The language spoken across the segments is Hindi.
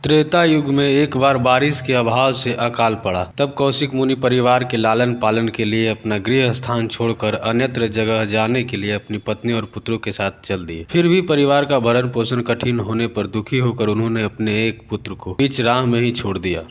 त्रेता युग में एक बार बारिश के अभाव से अकाल पड़ा। तब कौशिक मुनि परिवार के लालन पालन के लिए अपना गृह स्थान छोड़कर अन्यत्र जगह जाने के लिए अपनी पत्नी और पुत्रों के साथ चल दिए। फिर भी परिवार का भरण पोषण कठिन होने पर दुखी होकर उन्होंने अपने एक पुत्र को बीच राह में ही छोड़ दिया।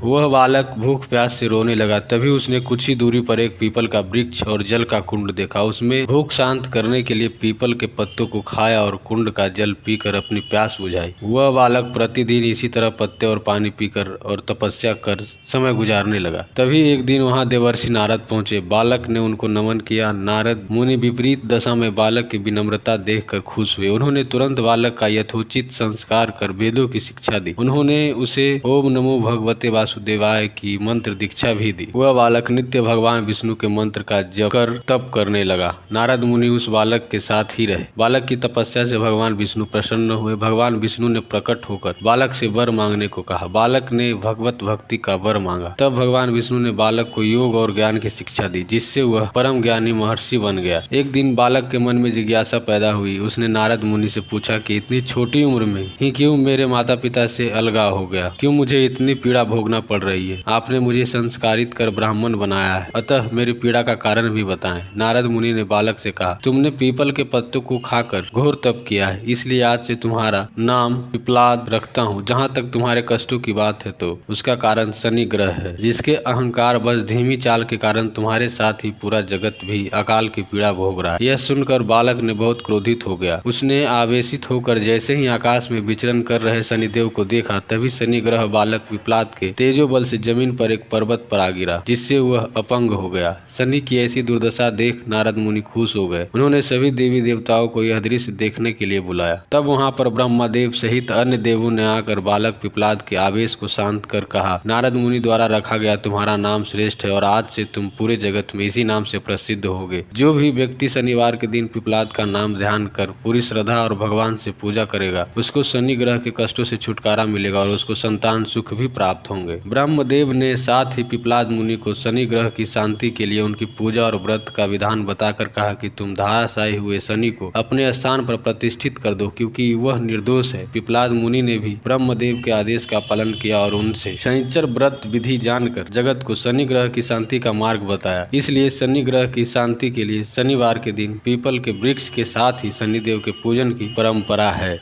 वह बालक भूख प्यास से रोने लगा। तभी उसने कुछ ही दूरी पर एक पीपल का वृक्ष और जल का कुंड देखा। उसमें भूख शांत करने के लिए पीपल के पत्तों को खाया और कुंड का जल पीकर अपनी प्यास बुझाई। वह बालक प्रतिदिन इसी तरह पत्ते और पानी पीकर और तपस्या कर समय गुजारने लगा। तभी एक दिन वहां देवर्षि नारद पहुंचे। बालक ने उनको नमन किया। नारद मुनि विपरीत दशा में बालक की विनम्रता देखकर खुश हुए। उन्होंने तुरंत बालक का यथोचित संस्कार कर वेदों की शिक्षा दी। उन्होंने उसे ओम नमो भगवते वासुदेवाय की मंत्र दीक्षा भी दी। वह बालक नित्य भगवान विष्णु के मंत्र का जप कर तप करने लगा। नारद मुनि उस बालक के साथ ही रहे। बालक की तपस्या से भगवान विष्णु प्रसन्न हुए। भगवान विष्णु ने प्रकट होकर बालक से वर मांगने को कहा। बालक ने भगवत भक्ति का वर मांगा। तब भगवान विष्णु ने बालक को योग और ज्ञान की शिक्षा दी, जिससे वह परम ज्ञानी महर्षि बन गया। एक दिन बालक के मन में जिज्ञासा पैदा हुई। उसने नारद मुनि से पूछा कि इतनी छोटी उम्र में ही क्यों मेरे माता पिता से अलगाव हो गया, क्यों मुझे इतनी पीड़ा भोगना पड़ रही है। आपने मुझे संस्कारित कर ब्राह्मण बनाया है, अतः मेरी पीड़ा का कारण भी बताएं। नारद मुनि ने बालक से कहा, तुमने पीपल के पत्तों को खाकर घोर तप किया है, इसलिए आज से तुम्हारा नाम पिपलाद रखता हूँ। जहाँ तक तुम्हारे कष्टों की बात है तो उसका कारण शनि ग्रह है, जिसके अहंकार बस धीमी चाल के कारण तुम्हारे साथ ही पूरा जगत भी अकाल की पीड़ा भोग रहा है। यह सुनकर बालक ने बहुत क्रोधित हो गया। उसने आवेशित होकर जैसे ही आकाश में विचरण कर रहे शनिदेव को देखा, तभी शनि ग्रह बालक पिपलाद के तेजो बल से जमीन पर एक पर्वत पर आ गिरा, जिससे वह अपंग हो गया। शनि की ऐसी दुर्दशा देख नारद मुनि खुश हो गए। उन्होंने सभी देवी देवताओं को यह दृश्य देखने के लिए बुलाया। तब वहां पर ब्रह्मदेव सहित अन्य देवों ने आकर बालक पिपलाद के आवेश को शांत कर कहा, नारद मुनि द्वारा रखा गया तुम्हारा नाम श्रेष्ठ है और आज से तुम पूरे जगत में इसी नाम से प्रसिद्ध होगे। जो भी व्यक्ति शनिवार के दिन पिपलाद का नाम ध्यान कर पूरी श्रद्धा और भगवान से पूजा करेगा, उसको शनि ग्रह के कष्टों से छुटकारा मिलेगा और उसको संतान सुख भी प्राप्त होंगे। ब्रह्मदेव ने साथ ही पिपलाद मुनि को शनि ग्रह की शांति के लिए उनकी पूजा और व्रत का विधान बताकर कहा कि तुम धाराशायी हुए शनि को अपने स्थान पर प्रतिष्ठित कर दो, क्योंकि वह निर्दोष है। पिपलाद मुनि ने भी ब्रह्मदेव के आदेश का पालन किया और उनसे शनिचर व्रत विधि जानकर जगत को शनि ग्रह की शांति का मार्ग बताया। इसलिए शनि ग्रह की शांति के लिए शनिवार के दिन पीपल के वृक्ष के साथ ही शनिदेव के पूजन की परंपरा है।